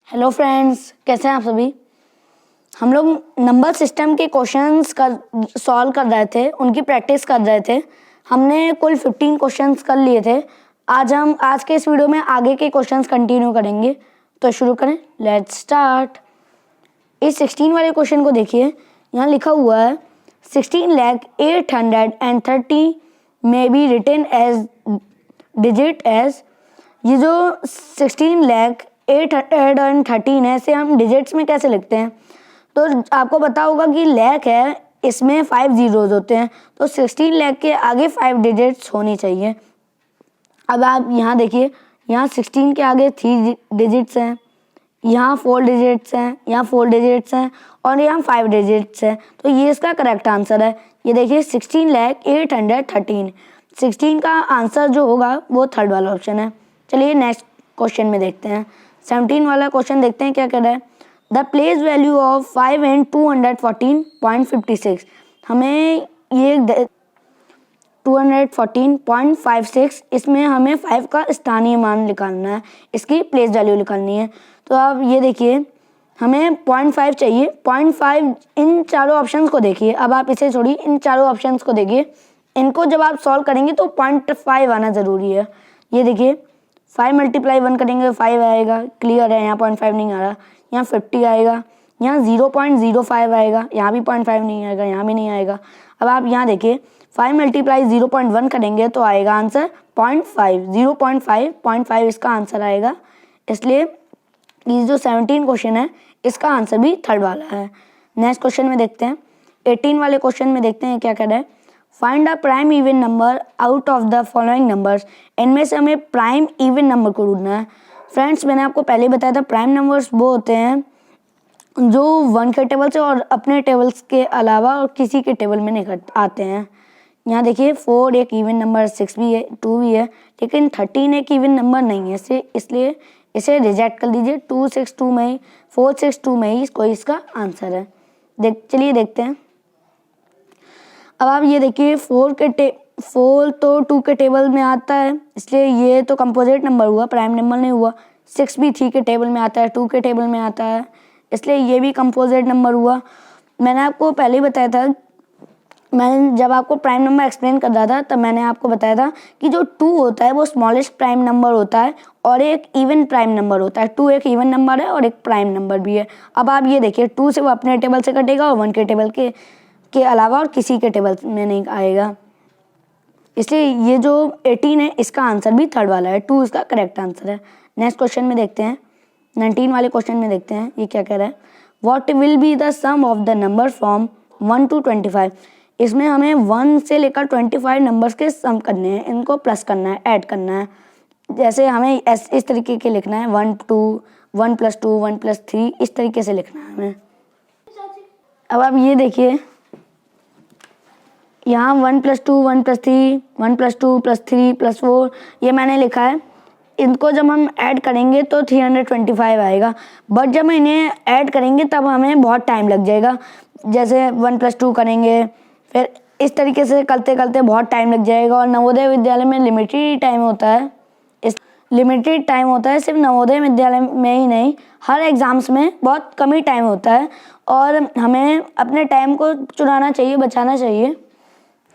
Hello friends, कैसे हैं आप सभी। हम लोग नंबर सिस्टम के क्वेश्चंस का सॉल्व कर रहे थे, उनकी प्रैक्टिस कर रहे थे। हमने कुल 15 क्वेश्चंस कर लिए थे। आज के इस वीडियो में आगे के क्वेश्चंस कंटिन्यू करेंगे। तो शुरू करें, लेट्स स्टार्ट। इस 16 वाले क्वेश्चन को देखिए, यहाँ लिखा हुआ है 16,830 में be written as digit as. ये जो 16,813 है, इसे हम डिजिट्स में कैसे लिखते हैं। तो आपको पता होगा कि लैख है, इसमें 5 जीरोज होते हैं, तो 16 लाख के आगे 5 डिजिट्स होनी चाहिए। अब आप यहाँ देखिए, यहाँ 16 के आगे 3 डिजिट्स हैं, यहाँ 4 डिजिट्स हैं, यहाँ 4 डिजिट्स हैं और यहाँ 5 डिजिट्स हैं। तो ये इसका करेक्ट आंसर है। ये देखिए 16,813। 16 का आंसर जो होगा वो थर्ड वाला ऑप्शन है। चलिए नेक्स्ट क्वेश्चन में देखते हैं। 17 वाला क्वेश्चन देखते हैं क्या कह रहा है। The place value of 5 and 214.56। हमें ये 214.56, इसमें हमें 5 का स्थानीय मान निकालना है, इसकी प्लेस वैल्यू निकालनी है। तो आप ये देखिए, हमें 0.5 चाहिए। 0.5 इन चारों ऑप्शंस को देखिए। अब आप इसे छोड़िए, इन चारों ऑप्शंस को देखिए। इनको जब आप सॉल्व करेंगे तो 0.5 आना ज़रूरी है। ये देखिए 5 × 1 करेंगे 5 आएगा, क्लियर है। यहाँ 0.5 नहीं आ रहा। यहाँ 50 आएगा, यहाँ 0.05 आएगा, यहाँ भी 0.5 नहीं आएगा, यहाँ भी नहीं आएगा। अब आप यहाँ देखिए 5 × 0.1 करेंगे तो आएगा आंसर 0.5। 0.5 इसका आंसर आएगा। इसलिए ये जो 17 क्वेश्चन है, इसका आंसर भी थर्ड वाला है। नेक्स्ट क्वेश्चन में देखते हैं। 18 वाले क्वेश्चन में देखते हैं क्या कह रहा है। Find a prime even number out of the following numbers. इनमें से हमें प्राइम इवन नंबर को ढूंढना है। फ्रेंड्स, मैंने आपको पहले बताया था, प्राइम नंबर्स वो होते हैं जो 1 के टेबल से और अपने टेबल्स के अलावा और किसी के टेबल में नहीं आते हैं। यहाँ देखिए 4 एक इवन नंबर, 6 भी है, 2 भी है, लेकिन 13 एक इवन नंबर नहीं है, इसलिए इसे रिजेक्ट कर दीजिए। 2 6 2 में ही, 4 6 2 में ही कोई इसका आंसर है। चलिए देखते हैं। अब आप ये देखिए 4 तो 2 के टेबल में आता है, इसलिए ये तो कंपोजिट नंबर हुआ, प्राइम नंबर नहीं हुआ। 6 भी 3 के टेबल में आता है, 2 के टेबल में आता है, इसलिए ये भी कंपोजिट नंबर हुआ। मैंने आपको पहले ही बताया था, मैंने जब आपको प्राइम नंबर एक्सप्लेन कर रहा था तब मैंने आपको बताया था कि जो 2 होता है वो स्मॉलेस्ट प्राइम नंबर होता है और एक इवन प्राइम नंबर होता है। 2 एक इवन नंबर है और एक प्राइम नंबर भी है। अब आप ये देखिए 2 से वो अपने टेबल से कटेगा और 1 के टेबल के अलावा और किसी के टेबल में नहीं आएगा। इसलिए ये जो 18 है, इसका आंसर भी थर्ड वाला है। 2 इसका करेक्ट आंसर है। नेक्स्ट क्वेश्चन में देखते हैं। 19 वाले क्वेश्चन में देखते हैं ये क्या कह रहा है। What will be the sum of the number from 1 to 25। इसमें हमें 1 से लेकर 25 नंबर्स के सम करने हैं, इनको प्लस करना है, ऐड करना है। जैसे हमें इस तरीके के लिखना है, 1 2 1 + 2 1 + 3, इस तरीके से लिखना है हमें। अब आप ये देखिए, यहाँ 1 + 2 1 + 3 1 + 2 + 3 + 4 ये मैंने लिखा है। इनको जब हम ऐड करेंगे तो 325 आएगा, बट जब हम इन्हें ऐड करेंगे तब हमें बहुत टाइम लग जाएगा। जैसे 1 + 2 करेंगे, फिर इस तरीके से करते करते बहुत टाइम लग जाएगा। और नवोदय विद्यालय में लिमिटेड टाइम होता है। लिमिटेड टाइम होता है, सिर्फ नवोदय विद्यालय में ही नहीं, हर एग्ज़ाम्स में बहुत कम ही टाइम होता है और हमें अपने टाइम को चुराना चाहिए, बचाना चाहिए।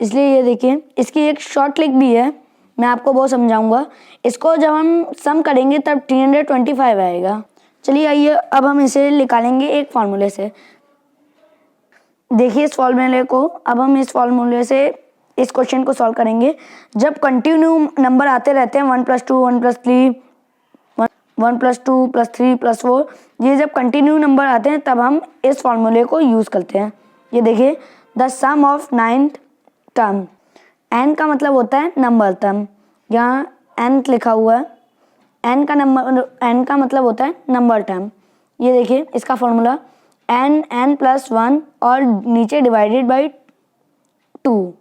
इसलिए ये देखिए, इसकी एक शॉर्ट ट्रिक भी है, मैं आपको वो समझाऊंगा। इसको जब हम सम करेंगे तब 325 आएगा। चलिए आइए अब हम इसे निकालेंगे एक फार्मूले से। देखिए इस फार्मूले को, अब हम इस फार्मूले से इस क्वेश्चन को सॉल्व करेंगे। जब कंटिन्यू नंबर आते रहते हैं 1 + 2 1 + 3 1 + 2 + 3 + 4, ये जब कंटिन्यू नंबर आते हैं तब हम इस फार्मूले को यूज़ करते हैं। ये देखिए, the sum of 9th term. n का मतलब होता है नंबर टर्म, यहाँ n लिखा हुआ है। n का मतलब होता है नंबर टर्म। ये देखिए इसका फॉर्मूला n + 1 और नीचे डिवाइडेड बाई 2।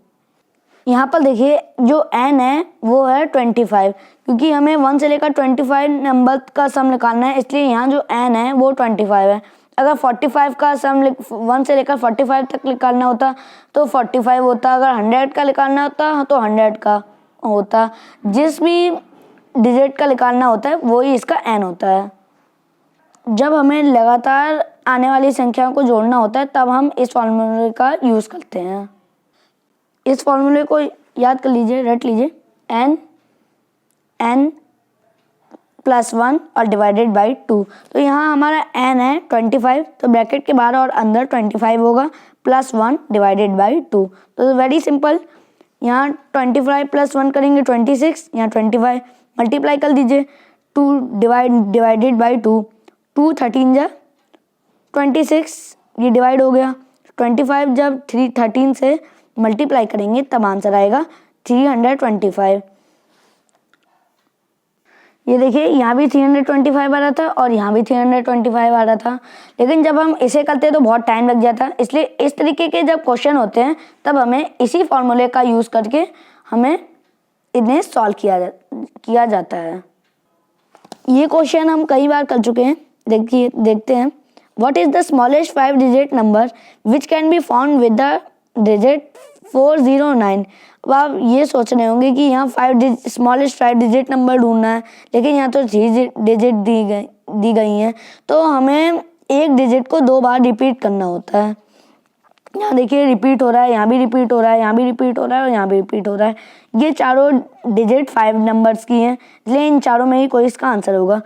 यहाँ पर देखिए जो n है वो है 25, क्योंकि हमें 1 से लेकर 25 नंबर का सम निकालना है, इसलिए यहाँ जो n है वो 25 है। अगर 45 का सम 1 से लेकर 45 तक निकालना होता तो 45 होता, अगर 100 का निकालना होता तो 100 का होता। जिस भी डिजिट का निकालना होता है वही इसका n होता है। जब हमें लगातार आने वाली संख्याओं को जोड़ना होता है तब हम इस फॉर्मूले का यूज़ करते हैं। इस फॉर्मूले को याद कर लीजिए, रट लीजिए, n +1 और डिवाइडेड बाई 2। तो यहाँ हमारा n है 25, तो ब्रैकेट के बाहर और अंदर 25 होगा, +1 डिवाइडेड बाई 2। तो वेरी सिंपल, यहाँ 25 + 1 करेंगे 26, यहाँ 25 मल्टीप्लाई कर दीजिए, 2 डिवाइडेड बाई 2, 2 13 जा 26, ये डिवाइड हो गया। 25 जब 13 से मल्टीप्लाई करेंगे तब आंसर आएगा 325। ये देखिए, यहाँ भी 325 आ रहा था और यहाँ भी 325 आ रहा था, लेकिन जब हम इसे करते हैं तो बहुत टाइम लग जाता है। इसलिए इस तरीके के जब क्वेश्चन होते हैं तब हमें इसी फॉर्मूले का यूज़ करके हमें इन्हें सॉल्व किया जाता है। ये क्वेश्चन हम कई बार कर चुके हैं। देखते हैं, what is the smallest 5 digit number which can be found with the digit 409। अब आप ये सोच रहे होंगे कि यहाँ स्मॉलेस्ट 5 डिजिट नंबर ढूंढना है, लेकिन यहाँ तो 3 डिजिट दी गई हैं, तो हमें एक डिजिट को 2 बार रिपीट करना होता है। यहाँ देखिए रिपीट हो रहा है, यहाँ भी रिपीट हो रहा है, यहाँ भी रिपीट हो रहा है और यहाँ भी रिपीट हो रहा है। ये चारों डिजिट 5 नंबर्स की हैं, इसलिए इन चारों में ही कोई इसका आंसर होगा।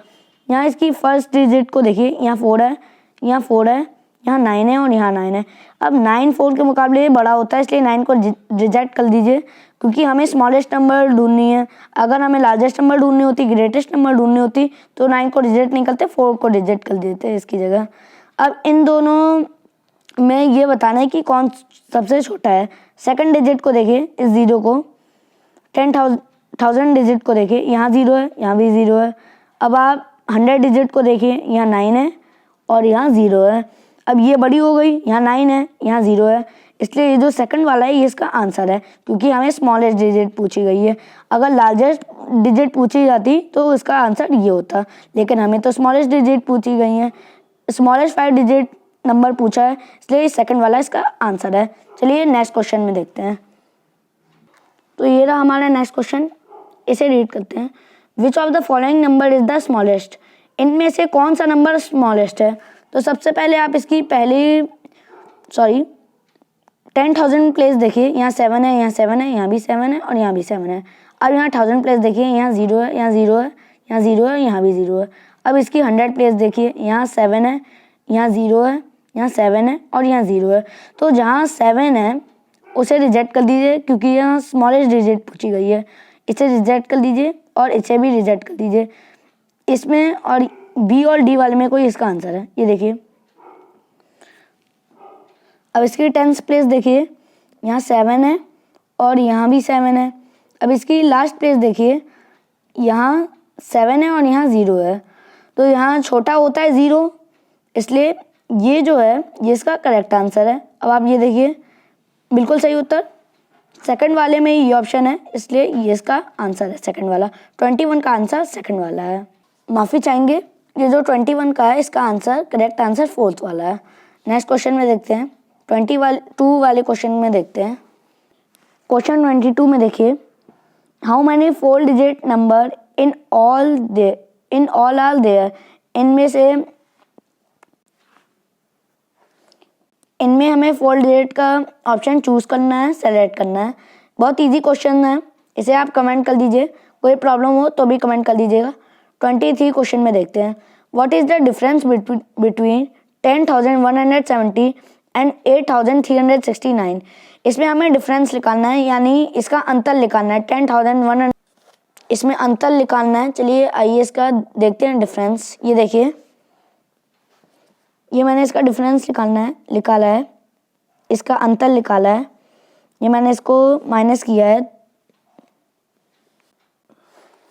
यहाँ इसकी फर्स्ट डिजिट को देखिए, यहाँ 4 है, यहाँ 4 है, यहाँ 9 है और यहाँ 9 है। अब 9 4 के मुकाबले बड़ा होता है, इसलिए 9 को रिजेक्ट कर दीजिए, क्योंकि हमें स्मॉलेस्ट नंबर ढूंढनी है। अगर हमें लार्जेस्ट नंबर ढूंढनी होती, ग्रेटेस्ट नंबर ढूंढनी होती, तो 9 को रिजेक्ट नहीं करते, 4 को रिजेक्ट कर देते इसकी जगह। अब इन दोनों में ये बताना है कि कौन सबसे छोटा है। सेकंड डिजिट को देखिए, इस 0 को, 10,000 डिजिट को देखिए, यहाँ 0 है, यहाँ भी 0 है। अब आप 100 डिजिट को देखिए, यहाँ 9 है और यहाँ 0 है। अब ये बड़ी हो गई, यहाँ 9 है, यहाँ 0 है, इसलिए ये जो सेकंड वाला है ये इसका आंसर है, क्योंकि हमें स्मॉलेस्ट डिजिट पूछी गई है। अगर लार्जेस्ट डिजिट पूछी जाती तो इसका आंसर ये होता, लेकिन हमें तो स्मॉलेस्ट डिजिट पूछी गई है, स्मॉलेस्ट 5 डिजिट नंबर पूछा है, इसलिए सेकंड वाला इसका आंसर है। चलिए नेक्स्ट क्वेश्चन में देखते हैं। तो ये रहा हमारा नेक्स्ट क्वेश्चन, इसे रीड करते हैं। Which of the following number is the smallest. इनमें से कौन सा नंबर स्मॉलेस्ट है। तो सबसे पहले आप इसकी 10,000 प्लेस देखिए, यहाँ 7 है, यहाँ 7 है, यहाँ भी 7 है और यहाँ भी 7 है। अब यहाँ 1000 प्लेस देखिए, यहाँ 0 है, यहाँ 0 है, यहाँ 0 है, यहाँ भी 0 है। अब इसकी 100 प्लेस देखिए, यहाँ 7 है, यहाँ 0 है, यहाँ 7 है और यहाँ 0 है। तो जहाँ 7 है उसे रिजेक्ट कर दीजिए, क्योंकि यहाँ स्मॉलेस्ट डिजिट पूछी गई है, इसे रिजेक्ट कर दीजिए और इसे भी रिजेक्ट कर दीजिए। इसमें और बी और डी वाले में कोई इसका आंसर है, ये देखिए। अब इसकी 10th प्लेस देखिए, यहाँ 7 है और यहाँ भी 7 है। अब इसकी लास्ट प्लेस देखिए, यहाँ 7 है और यहाँ 0 है। तो यहाँ छोटा होता है 0, इसलिए ये जो है ये इसका करेक्ट आंसर है। अब आप ये देखिए, बिल्कुल सही उत्तर सेकंड वाले में ये ऑप्शन है, इसलिए ये इसका आंसर है सेकंड वाला। 21 का आंसर सेकंड वाला है। माफ़ी चाहेंगे, ये जो 21 का है इसका आंसर करेक्ट आंसर 4th वाला है। नेक्स्ट क्वेश्चन में देखते हैं, 22 वाले क्वेश्चन में देखते हैं। क्वेश्चन 22 में देखिए, how many 4 digit number in all are there. इनमें हमें 4 डिजिट का ऑप्शन चूज करना है, सेलेक्ट करना है। बहुत इजी क्वेश्चन है, इसे आप कमेंट कर दीजिए, कोई प्रॉब्लम हो तो भी कमेंट कर दीजिएगा। 23 क्वेश्चन में देखते हैं, what is the difference between 10,170 and 8,369। इसमें हमें डिफरेंस निकालना है, यानी इसका अंतर निकालना है। 10,100 इसमें अंतर निकालना है। चलिए आइए इसका देखते हैं डिफरेंस। ये देखिए, ये मैंने इसका डिफरेंस निकाला है, इसका अंतर निकाला है। ये मैंने इसको माइनस किया है,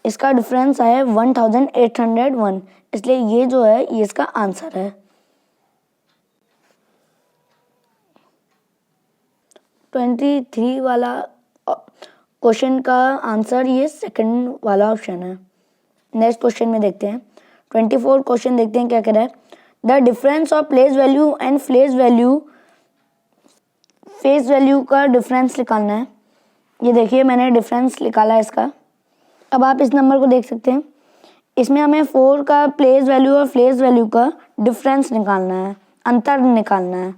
इसका डिफरेंस है 1801, इसलिए ये जो है ये इसका आंसर है। 23 वाला क्वेश्चन का आंसर ये सेकंड वाला ऑप्शन है। नेक्स्ट क्वेश्चन में देखते हैं, 24 क्वेश्चन देखते हैं क्या कह रहा है। The difference of place value and face value का डिफरेंस निकालना है। ये देखिए मैंने डिफरेंस निकाला है इसका। अब आप इस नंबर को देख सकते हैं, इसमें हमें 4 का प्लेस वैल्यू और प्लेस वैल्यू का डिफरेंस निकालना है, अंतर निकालना है।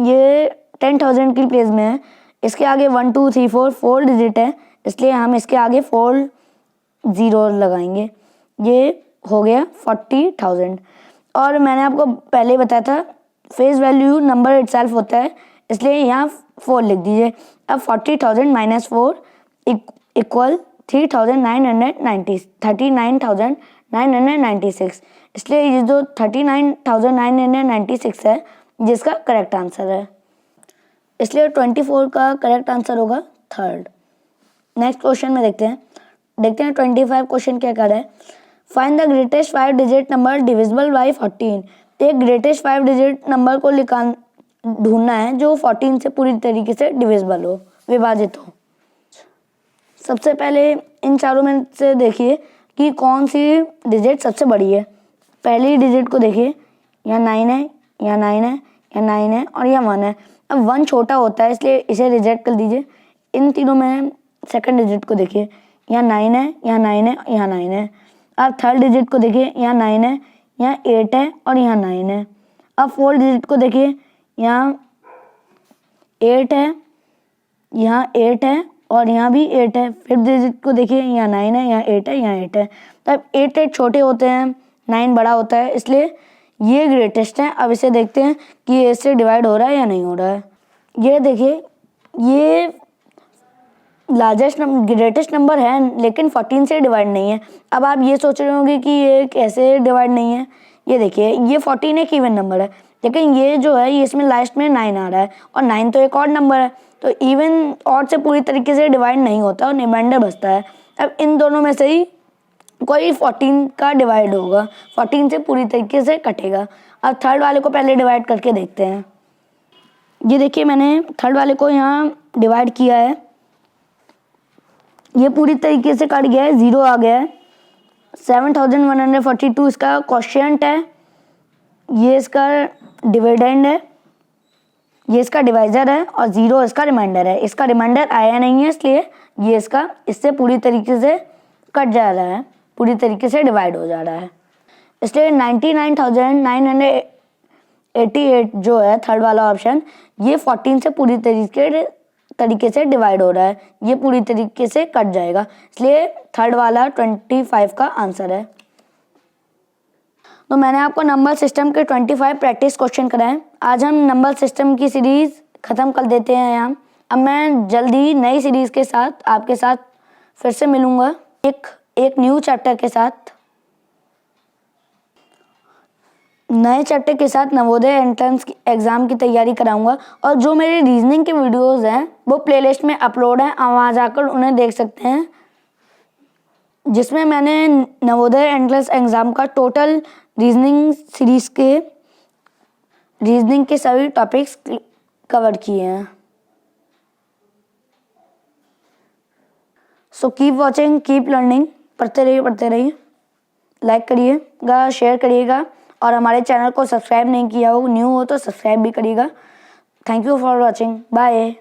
ये 10,000 की प्लेस में है, इसके आगे 1 2 3 4 डिजिट है, इसलिए हम इसके आगे 4 ज़ीरो लगाएंगे। ये हो गया 40,000। और मैंने आपको पहले ही बताया था फेस वैल्यू नंबर इटसेल्फ होता है, इसलिए यहाँ 4 लिख दीजिए। अब 40,000 माइनस 4 इक्वल 39,996, इसलिए ये जो 39,996 है जिसका करेक्ट आंसर है, इसलिए 24 का करेक्ट आंसर होगा थर्ड। नेक्स्ट क्वेश्चन में देखते हैं 25 क्वेश्चन क्या कर रहा है। Find the greatest 5 digit number divisible by 14। एक ग्रेटेस्ट 5 डिजिट नंबर को ढूंढना है जो 14 से पूरी तरीके से डिविजिबल हो, विभाजित हो। सबसे पहले इन चारों में से देखिए कि कौन सी डिजिट सबसे बड़ी है। पहली डिजिट को देखिए, यहाँ 9 है, यहाँ 9 है, यहाँ 9 है और यहाँ 1 है। अब 1 छोटा होता है इसलिए इसे रिजेक्ट कर दीजिए। इन तीनों में सेकंड डिजिट को देखिए, यहाँ 9 है, यहाँ 9 है, यहाँ 9 है। अब थर्ड डिजिट को देखिए, यहाँ 9 है, यहाँ 8 है और यहाँ 9 है। अब फोर्थ डिजिट को देखिए, यहाँ 8 है, यहाँ 8 है और यहाँ भी 8 है। फिफ्थ डिजिट को देखिए, यहाँ 9 है, यहाँ 8 है, यहाँ 8 है। तब 8 छोटे होते हैं, 9 बड़ा होता है, इसलिए ये ग्रेटेस्ट है। अब इसे देखते हैं कि ये इससे डिवाइड हो रहा है या नहीं हो रहा है। ये देखिए, ये लार्जेस्ट ग्रेटेस्ट नंबर है लेकिन 14 से डिवाइड नहीं है। अब आप ये सोच रहे होंगे कि ये कैसे डिवाइड नहीं है। ये देखिए, ये 14 एक इवन नंबर है, लेकिन ये जो है ये इसमें लास्ट में 9 आ रहा है और 9 तो एक ऑड नंबर है, तो इवन ऑड से पूरी तरीके से डिवाइड नहीं होता और रिमाइंडर बचता है। अब इन दोनों में से ही कोई 14 का डिवाइड होगा, 14 से पूरी तरीके से कटेगा। अब थर्ड वाले को पहले डिवाइड करके देखते हैं। ये देखिए, मैंने थर्ड वाले को यहाँ डिवाइड किया है, ये पूरी तरीके से कट गया है, 0 आ गया है। 7,142 इसका क्वोशिएंट है, ये इसका डिविडेंड है, ये इसका डिवाइजर है और 0 इसका रिमाइंडर है। इसका रिमाइंडर आया नहीं है इसलिए ये इसका इससे पूरी तरीके से कट जा रहा है, पूरी तरीके से डिवाइड हो जा रहा है। इसलिए 99,988 जो है थर्ड वाला ऑप्शन, ये 14 से पूरी तरीके से डिवाइड हो रहा है, ये पूरी तरीके से कट जाएगा, इसलिए थर्ड वाला 25 का आंसर है। तो मैंने आपको नंबर सिस्टम के 25 प्रैक्टिस क्वेश्चन कराए। आज हम नंबर सिस्टम की सीरीज खत्म कर देते हैं यहाँ। अब मैं जल्दी नई सीरीज के साथ आपके साथ फिर से मिलूंगा, एक न्यू चैप्टर के साथ, नए चैप्टर के साथ नवोदय एंट्रेंस एग्ज़ाम की तैयारी कराऊंगा। और जो मेरे रीजनिंग के वीडियोस हैं वो प्लेलिस्ट में अपलोड हैं, आप वहाँ जाकर उन्हें देख सकते हैं, जिसमें मैंने नवोदय एंट्रेंस एग्ज़ाम का टोटल रीजनिंग सीरीज़ के रीजनिंग के सभी टॉपिक्स कवर किए हैं। So keep watching, keep learning, पढ़ते रहिए, लाइक करिएगा, शेयर करिएगा और हमारे चैनल को सब्सक्राइब नहीं किया हो, न्यू हो तो सब्सक्राइब भी करिएगा। Thank you for watching, bye.